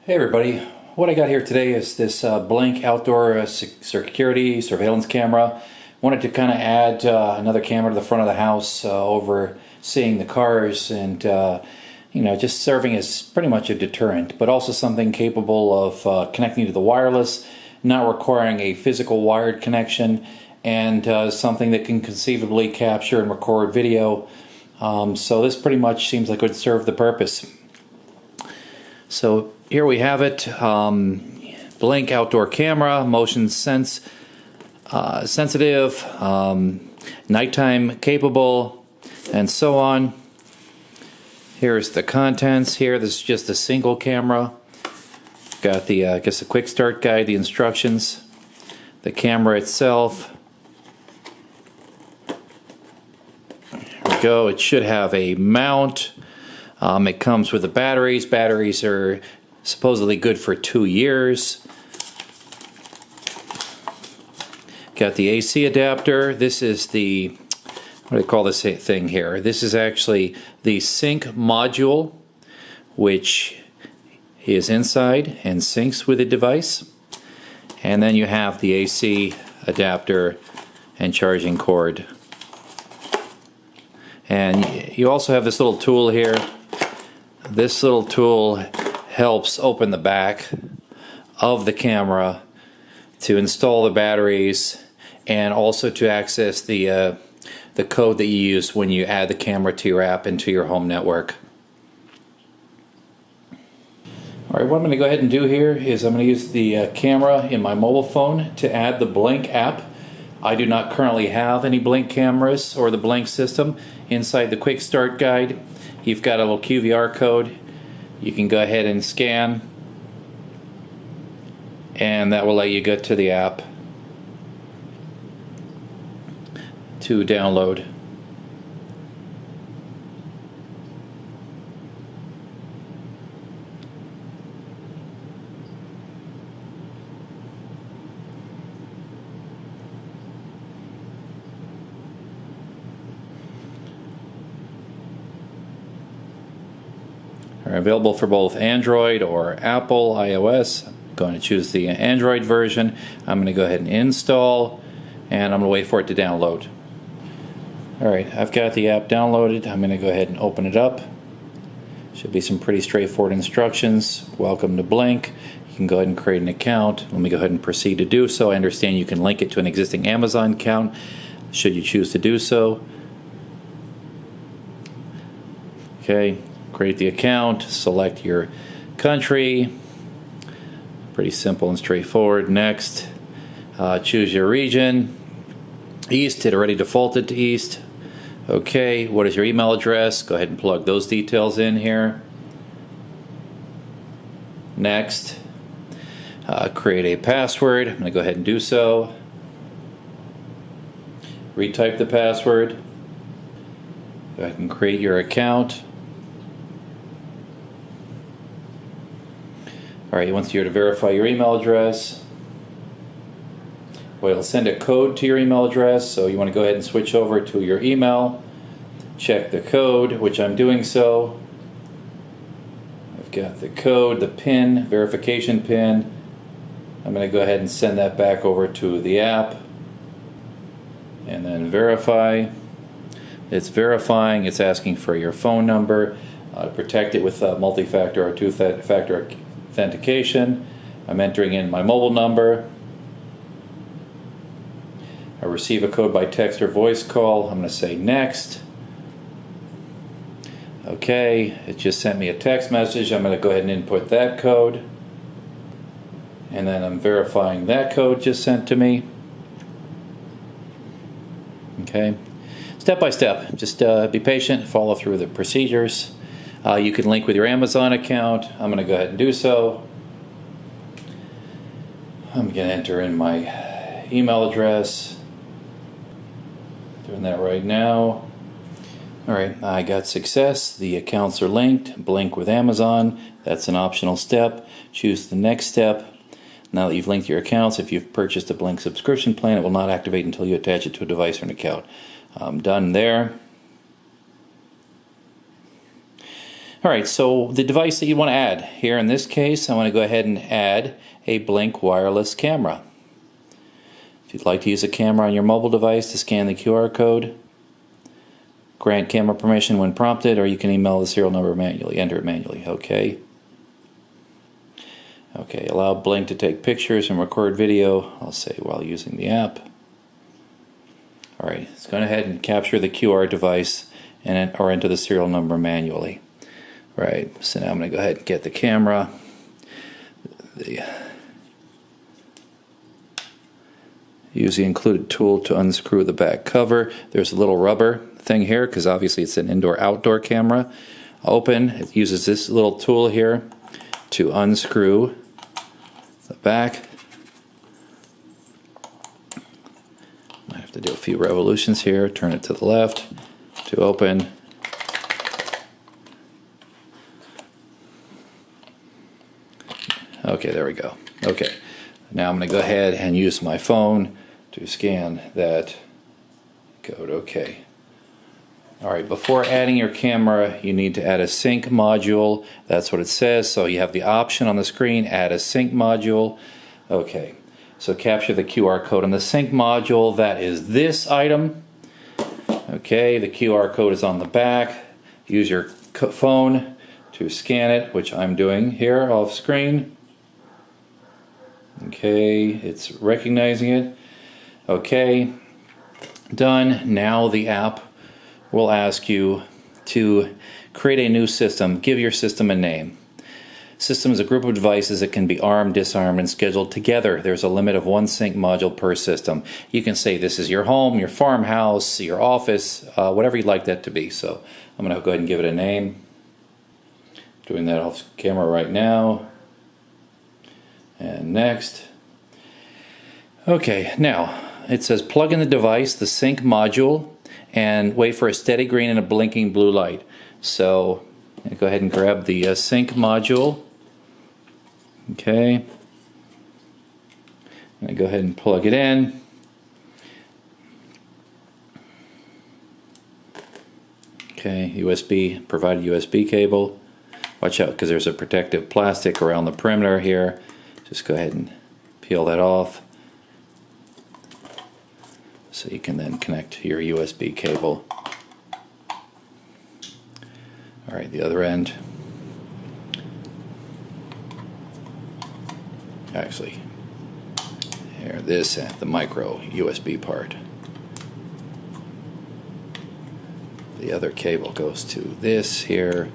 Hey everybody, what I got here today is this Blink outdoor security surveillance camera. Wanted to kind of add another camera to the front of the house overseeing the cars and just serving as pretty much a deterrent, but also something capable of connecting to the wireless, not requiring a physical wired connection, and something that can conceivably capture and record video. So this pretty much seems like it would serve the purpose. So here we have it, Blink outdoor camera, motion sensitive, nighttime capable, and so on. Here's the contents here. This is just a single camera. Got the, I guess, the quick start guide, the instructions, the camera itself. Here we go. It should have a mount. It comes with the batteries. Batteries are supposedly good for 2 years. Got the AC adapter. This is the, what do they call this thing here? This is actually the sync module, which is inside and syncs with the device. And then you have the AC adapter and charging cord. And you also have this little tool here. This little tool helps open the back of the camera to install the batteries and also to access the code that you use when you add the camera to your app into your home network. Alright, what I'm going to go ahead and do here is I'm going to use the camera in my mobile phone to add the Blink app. I do not currently have any Blink cameras or the Blink system. Inside the quick start guide, you've got a little QVR code. You can go ahead and scan, and that will let you get to the app to download. Are available for both Android or Apple iOS. I'm going to choose the Android version. I'm going to go ahead and install, and I'm going to wait for it to download. Alright, I've got the app downloaded. I'm going to go ahead and open it up. Should be some pretty straightforward instructions. Welcome to Blink. You can go ahead and create an account. Let me go ahead and proceed to do so. I understand you can link it to an existing Amazon account should you choose to do so. Okay. Create the account, select your country, pretty simple and straightforward. Next, choose your region. East, it already defaulted to East. Okay, what is your email address? Go ahead and plug those details in here. Next, create a password. I'm going to go ahead and do so. Retype the password. Go ahead and create your account. Alright, once you're to verify your email address, well, it'll send a code to your email address, so you want to go ahead and switch over to your email, check the code, which I'm doing so. I've got the code, the PIN, verification PIN. I'm going to go ahead and send that back over to the app, and then verify. It's verifying, it's asking for your phone number, protect it with multi-factor or two-factor authentication. I'm entering in my mobile number. I receive a code by text or voice call. I'm going to say next. Okay, it just sent me a text message. I'm going to go ahead and input that code. And then I'm verifying that code just sent to me. Okay, step by step. Just be patient, follow through the procedures. You can link with your Amazon account. I'm going to go ahead and do so. I'm going to enter in my email address. Doing that right now. Alright, I got success. The accounts are linked. Blink with Amazon. That's an optional step. Choose the next step. Now that you've linked your accounts, if you've purchased a Blink subscription plan, it will not activate until you attach it to a device or an account. I'm done there. Alright, so the device that you want to add. Here in this case, I want to go ahead and add a Blink wireless camera. If you'd like to use a camera on your mobile device to scan the QR code, grant camera permission when prompted, or you can email the serial number manually, enter it manually. Okay. Okay, allow Blink to take pictures and record video, I'll say while using the app. Alright, let's go ahead and capture the QR device or enter the serial number manually. Right, so now I'm going to go ahead and get the camera. Use the included tool to unscrew the back cover. There's a little rubber thing here because obviously it's an indoor-outdoor camera. Open, it uses this little tool here to unscrew the back. Might have to do a few revolutions here. Turn it to the left to open. Okay, there we go. Okay, now I'm going to go ahead and use my phone to scan that code. Okay. Alright, before adding your camera, you need to add a sync module. That's what it says. So you have the option on the screen, add a sync module. Okay, so capture the QR code on the sync module. That is this item. Okay, the QR code is on the back. Use your phone to scan it, which I'm doing here off screen. Okay, it's recognizing it. Okay, done. Now the app will ask you to create a new system. Give your system a name. System is a group of devices that can be armed, disarmed, and scheduled together. There's a limit of one sync module per system. You can say this is your home, your farmhouse, your office, whatever you'd like that to be. So I'm going to go ahead and give it a name. Doing that off camera right now. And next. Okay, now it says plug in the device, the sync module, and wait for a steady green and a blinking blue light. So go ahead and grab the sync module. Okay. And go ahead and plug it in. Okay, USB, provided USB cable. Watch out because there's a protective plastic around the perimeter here. Just go ahead and peel that off so you can then connect your USB cable. Alright, the other end. Actually, here, this and the micro USB part. The other cable goes to this here.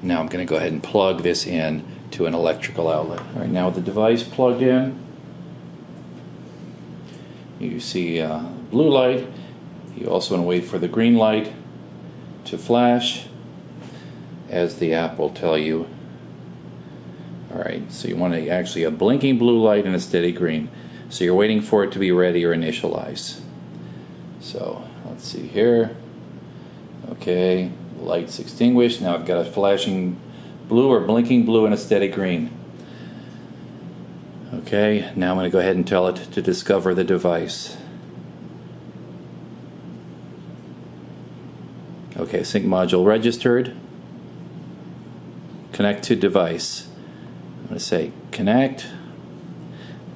Now I'm going to go ahead and plug this in to an electrical outlet. All right, now with the device plugged in, you see blue light. You also want to wait for the green light to flash, as the app will tell you. Alright, so you want actually a blinking blue light and a steady green. So you're waiting for it to be ready or initialize. So let's see here. Okay, light's extinguished. Now I've got a flashing blue or blinking blue and a steady green. Okay, now I'm going to go ahead and tell it to discover the device. Okay, sync module registered. Connect to device. I'm going to say connect.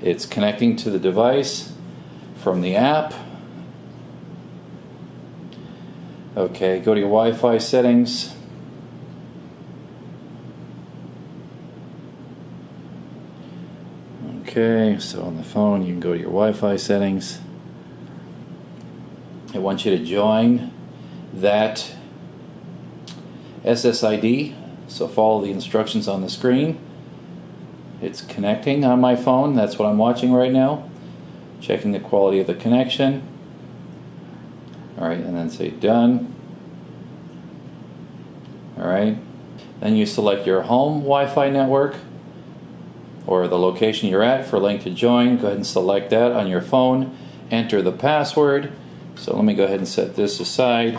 It's connecting to the device from the app. Okay, go to your Wi-Fi settings. Okay, so on the phone you can go to your Wi-Fi settings. I want you to join that SSID, so follow the instructions on the screen. It's connecting on my phone, that's what I'm watching right now. Checking the quality of the connection. Alright, and then say done. Alright, then you select your home Wi-Fi network or the location you're at for link to join. Go ahead and select that on your phone. Enter the password. So let me go ahead and set this aside.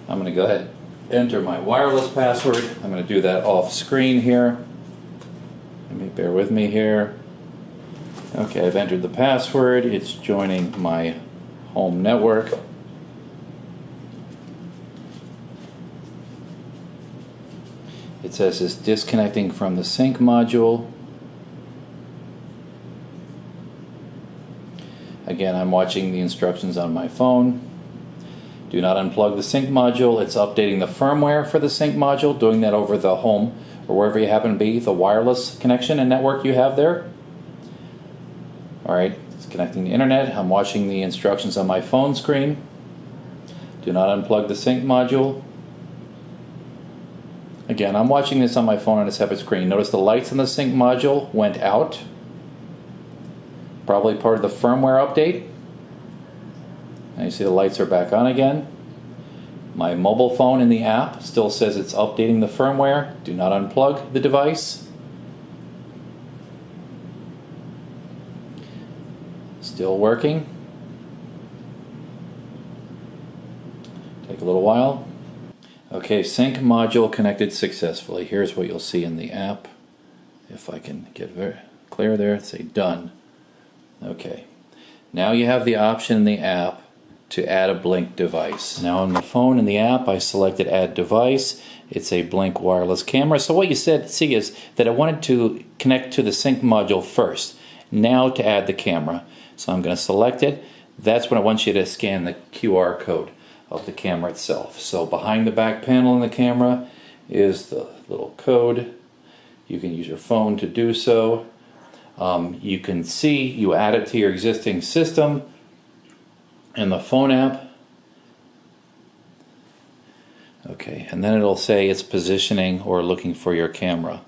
I'm going to go ahead and enter my wireless password. I'm going to do that off screen here. Let me bear with me here. Okay, I've entered the password. It's joining my home network. It says it's disconnecting from the sync module. Again, I'm watching the instructions on my phone. Do not unplug the sync module. It's updating the firmware for the sync module, doing that over the home or wherever you happen to be, the wireless connection and network you have there. Alright, it's connecting the internet. I'm watching the instructions on my phone screen. Do not unplug the sync module. Again, I'm watching this on my phone on a separate screen. Notice the lights on the sync module went out. Probably part of the firmware update. And you see the lights are back on again. My mobile phone in the app still says it's updating the firmware. Do not unplug the device. Still working. Take a little while. Okay, sync module connected successfully. Here's what you'll see in the app. If I can get very clear there, say done. Okay, now you have the option in the app to add a Blink device. Now on the phone in the app, I selected add device. It's a Blink wireless camera. So what you see is that I wanted to connect to the sync module first. Now to add the camera. So I'm going to select it. That's when I want you to scan the QR code of the camera itself. So behind the back panel in the camera is the little code. You can use your phone to do so. You can see you add it to your existing system in the phone app. Okay, and then it'll say it's positioning or looking for your camera.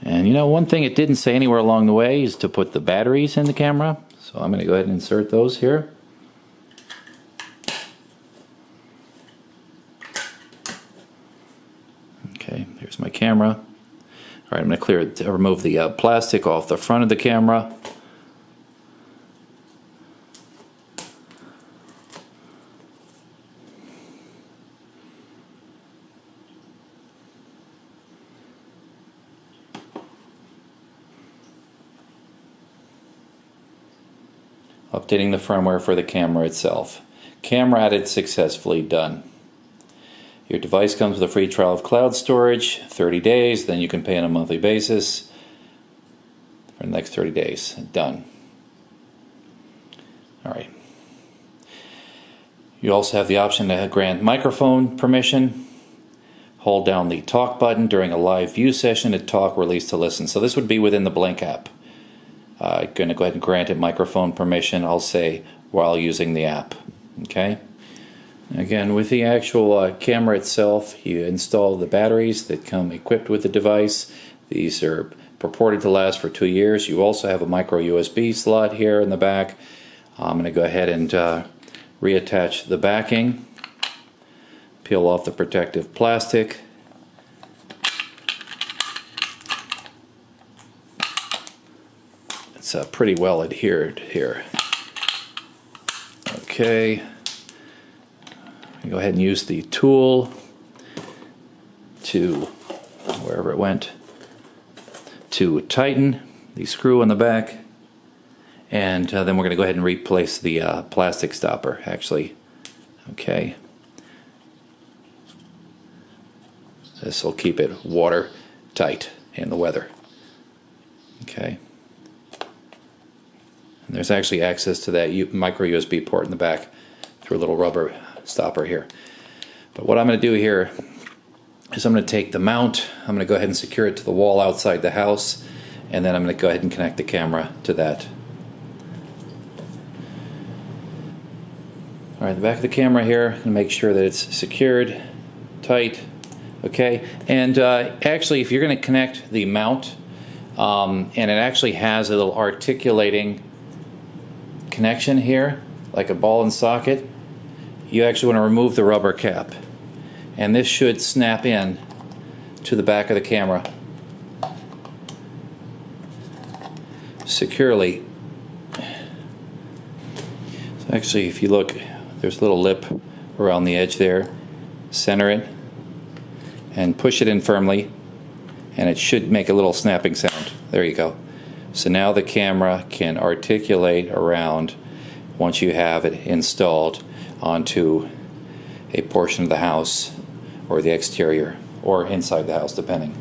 And you know, one thing it didn't say anywhere along the way is to put the batteries in the camera. So I'm going to go ahead and insert those here. Okay, here's my camera. All right, I'm going to remove the plastic off the front of the camera. Updating the firmware for the camera itself. Camera added successfully, done. Your device comes with a free trial of cloud storage, 30 days, then you can pay on a monthly basis for the next 30 days. Done. Alright. You also have the option to grant microphone permission. Hold down the talk button during a live view session to talk, release to listen. So this would be within the Blink app. I'm going to go ahead and grant it microphone permission, I'll say, while using the app. Okay? Again, with the actual camera itself, you install the batteries that come equipped with the device. These are purported to last for 2 years. You also have a micro USB slot here in the back. I'm going to go ahead and reattach the backing. Peel off the protective plastic. It's pretty well adhered here. Okay. Go ahead and use the tool to, wherever it went, to tighten the screw on the back. And then we're going to go ahead and replace the plastic stopper, actually. Okay. This will keep it watertight in the weather. Okay. And there's actually access to that micro USB port in the back through a little rubber stopper here. But what I'm going to do here is I'm going to take the mount, I'm going to go ahead and secure it to the wall outside the house, and then I'm going to go ahead and connect the camera to that. Alright, the back of the camera here, I'm going to make sure that it's secured, tight, okay? And actually, if you're going to connect the mount, and it actually has a little articulating connection here, like a ball and socket, you actually want to remove the rubber cap. And this should snap in to the back of the camera securely. So actually, if you look, there's a little lip around the edge there. Center it and push it in firmly, and it should make a little snapping sound. There you go. So now the camera can articulate around, once you have it installed, onto a portion of the house or the exterior or inside the house, depending.